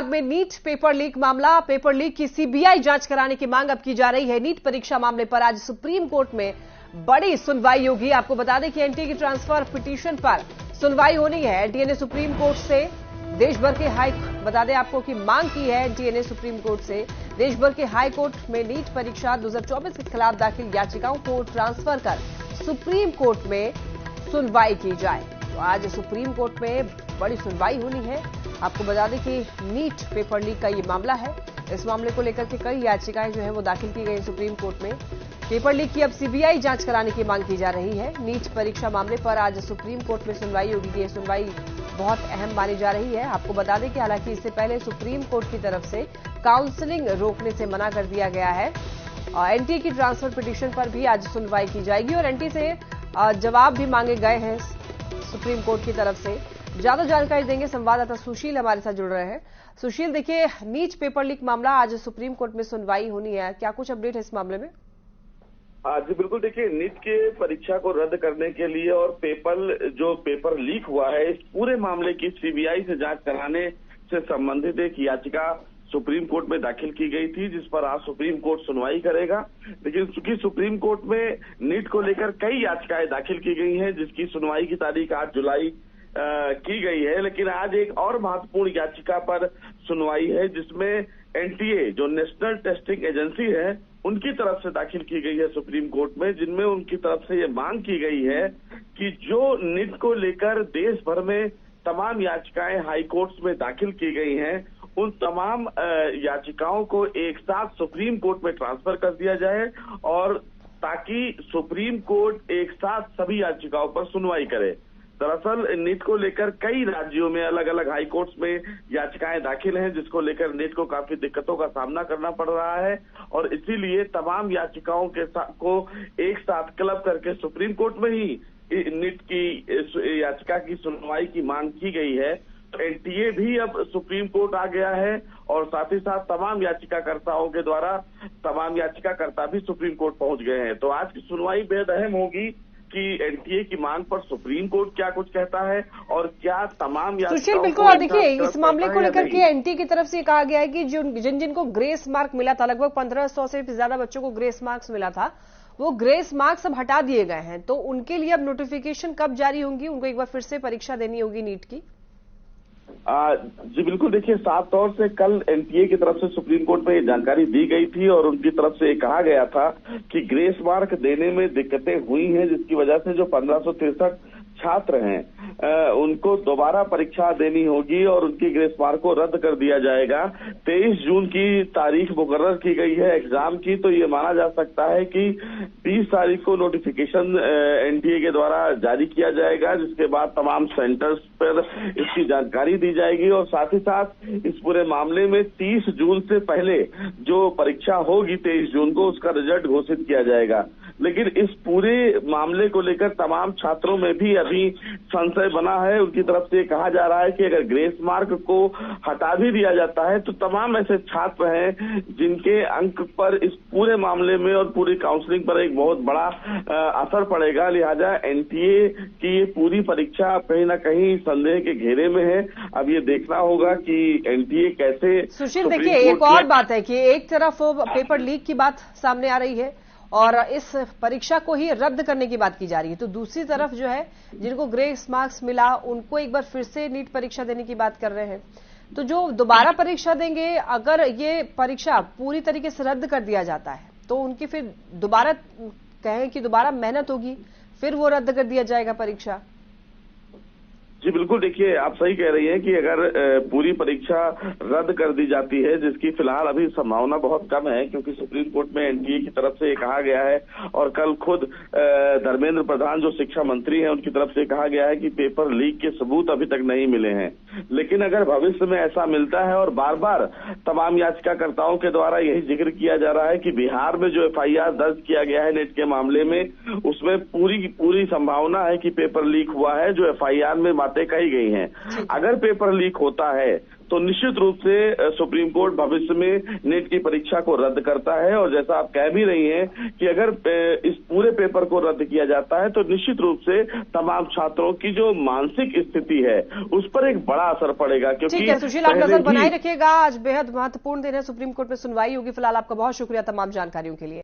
में NEET paper leak मामला, paper leak की सीबीआई जांच कराने की मांग अब की जा रही है। नीट परीक्षा मामले पर आज सुप्रीम कोर्ट में बड़ी सुनवाई होगी। आपको बता दें कि एनटीए की ट्रांसफर पिटीशन पर सुनवाई होनी है। एनटीए ने सुप्रीम कोर्ट से देश भर के बता दें आपको कि मांग की है एनटीए ने सुप्रीम कोर्ट से देश भर के हाई कोर्ट में नीट परीक्षा 2024 के खिलाफ दाखिल याचिकाओं को ट्रांसफर कर सुप्रीम कोर्ट में सुनवाई की जाए। तो आज सुप्रीम कोर्ट में बड़ी सुनवाई होनी है। आपको बता दें कि नीट पेपर लीक का ये मामला है। इस मामले को लेकर के कई याचिकाएं जो है वो दाखिल की गई सुप्रीम कोर्ट में। पेपर लीक की अब सीबीआई जांच कराने की मांग की जा रही है। नीट परीक्षा मामले पर आज सुप्रीम कोर्ट में सुनवाई होगी। ये सुनवाई बहुत अहम मानी जा रही है। आपको बता दें कि हालांकि इससे पहले सुप्रीम कोर्ट की तरफ से काउंसलिंग रोकने से मना कर दिया गया है। एनटीए की ट्रांसफर पिटीशन पर भी आज सुनवाई की जाएगी और एनटीए से जवाब भी मांगे गए हैं सुप्रीम कोर्ट की तरफ से। ज्यादा जानकारी देंगे संवाददाता सुशील हमारे साथ जुड़ रहे हैं। सुशील, देखिए नीट पेपर लीक मामला आज सुप्रीम कोर्ट में सुनवाई होनी है, क्या कुछ अपडेट है इस मामले में? जी बिल्कुल, देखिए नीट के परीक्षा को रद्द करने के लिए और पेपर लीक हुआ है, इस पूरे मामले की सीबीआई से जांच कराने से संबंधित एक याचिका सुप्रीम कोर्ट में दाखिल की गई थी, जिस पर आज सुप्रीम कोर्ट सुनवाई करेगा। लेकिन चूंकि सुप्रीम कोर्ट में नीट को लेकर कई याचिकाएं दाखिल की गई हैं, जिसकी सुनवाई की तारीख 8 जुलाई की गई है, लेकिन आज एक और महत्वपूर्ण याचिका पर सुनवाई है, जिसमें एनटीए जो नेशनल टेस्टिंग एजेंसी है उनकी तरफ से दाखिल की गई है सुप्रीम कोर्ट में, जिनमें उनकी तरफ से ये मांग की गई है कि जो नीट को लेकर देश भर में तमाम याचिकाएं हाई कोर्ट्स में दाखिल की गई हैं, उन तमाम याचिकाओं को एक साथ सुप्रीम कोर्ट में ट्रांसफर कर दिया जाए और ताकि सुप्रीम कोर्ट एक साथ सभी याचिकाओं पर सुनवाई करे। दरअसल नीट को लेकर कई राज्यों में अलग अलग हाई कोर्ट्स में याचिकाएं दाखिल हैं, जिसको लेकर नीट को काफी दिक्कतों का सामना करना पड़ रहा है और इसीलिए तमाम याचिकाओं को एक साथ क्लब करके सुप्रीम कोर्ट में ही नीट की याचिका की सुनवाई की मांग की गई है। तो एनटीए भी अब सुप्रीम कोर्ट आ गया है और साथ ही साथ तमाम याचिकाकर्ताओं के द्वारा तमाम याचिकाकर्ता भी सुप्रीम कोर्ट पहुंच गए हैं। तो आज की सुनवाई बेहद अहम होगी कि एनटीए की मांग पर सुप्रीम कोर्ट क्या कुछ कहता है और क्या तमाम सुशील, बिल्कुल। और देखिए इस मामले को लेकर के एनटीए की तरफ से कहा गया है कि जिनको ग्रेस मार्क मिला था, लगभग 1500 से ज्यादा बच्चों को ग्रेस मार्क्स मिला था, वो ग्रेस मार्क्स अब हटा दिए गए हैं। तो उनके लिए अब नोटिफिकेशन कब जारी होंगी? उनको एक बार फिर से परीक्षा देनी होगी नीट की? जी बिल्कुल, देखिए साफ तौर से कल एनटीए की तरफ से सुप्रीम कोर्ट में ये जानकारी दी गई थी और उनकी तरफ से ये कहा गया था कि ग्रेस मार्क देने में दिक्कतें हुई हैं, जिसकी वजह से जो 1563 छात्र हैं उनको दोबारा परीक्षा देनी होगी और उनकी ग्रेस मार्क को रद्द कर दिया जाएगा। 23 जून की तारीख मुकर्रर की गई है एग्जाम की, तो ये माना जा सकता है कि 20 तारीख को नोटिफिकेशन एनटीए के द्वारा जारी किया जाएगा, जिसके बाद तमाम सेंटर्स पर इसकी जानकारी दी जाएगी और साथ ही साथ इस पूरे मामले में 30 जून से पहले जो परीक्षा होगी 23 जून को, उसका रिजल्ट घोषित किया जाएगा। लेकिन इस पूरे मामले को लेकर तमाम छात्रों में भी अभी संशय बना है। उनकी तरफ से कहा जा रहा है कि अगर ग्रेस मार्क को हटा भी दिया जाता है तो तमाम ऐसे छात्र हैं जिनके अंक पर इस पूरे मामले में और पूरी काउंसलिंग पर एक बहुत बड़ा असर पड़ेगा। लिहाजा एनटीए की ये पूरी परीक्षा कहीं ना कहीं संदेह के घेरे में है। अब ये देखना होगा कि एनटीए कैसे। सुशील, देखिए एक और बात है कि एक तरफ पेपर लीक की बात सामने आ रही है और इस परीक्षा को ही रद्द करने की बात की जा रही है, तो दूसरी तरफ जो है जिनको ग्रेस मार्क्स मिला उनको एक बार फिर से नीट परीक्षा देने की बात कर रहे हैं। तो जो दोबारा परीक्षा देंगे, अगर ये परीक्षा पूरी तरीके से रद्द कर दिया जाता है तो उनकी फिर दोबारा कहें कि दोबारा मेहनत होगी, फिर वो रद्द कर दिया जाएगा परीक्षा। जी बिल्कुल, देखिए आप सही कह रही हैं कि अगर पूरी परीक्षा रद्द कर दी जाती है, जिसकी फिलहाल अभी संभावना बहुत कम है क्योंकि सुप्रीम कोर्ट में एनटीए की तरफ से कहा गया है और कल खुद धर्मेंद्र प्रधान जो शिक्षा मंत्री हैं उनकी तरफ से कहा गया है कि पेपर लीक के सबूत अभी तक नहीं मिले हैं। लेकिन अगर भविष्य में ऐसा मिलता है और बार बार तमाम याचिकाकर्ताओं के द्वारा यही जिक्र किया जा रहा है कि बिहार में जो एफआईआर दर्ज किया गया है नीट के मामले में, उसमें पूरी संभावना है कि पेपर लीक हुआ है, जो एफआईआर में बातें कही गई हैं। अगर पेपर लीक होता है तो निश्चित रूप से सुप्रीम कोर्ट भविष्य में नीट की परीक्षा को रद्द करता है। और जैसा आप कह भी रही हैं कि अगर इस पूरे पेपर को रद्द किया जाता है तो निश्चित रूप से तमाम छात्रों की जो मानसिक स्थिति है उस पर एक बड़ा असर पड़ेगा। क्योंकि ठीक है सुशील, आप नजर बनाए रखिएगा। आज बेहद महत्वपूर्ण दिन है, सुप्रीम कोर्ट में सुनवाई होगी। फिलहाल आपका बहुत शुक्रिया तमाम जानकारियों के लिए।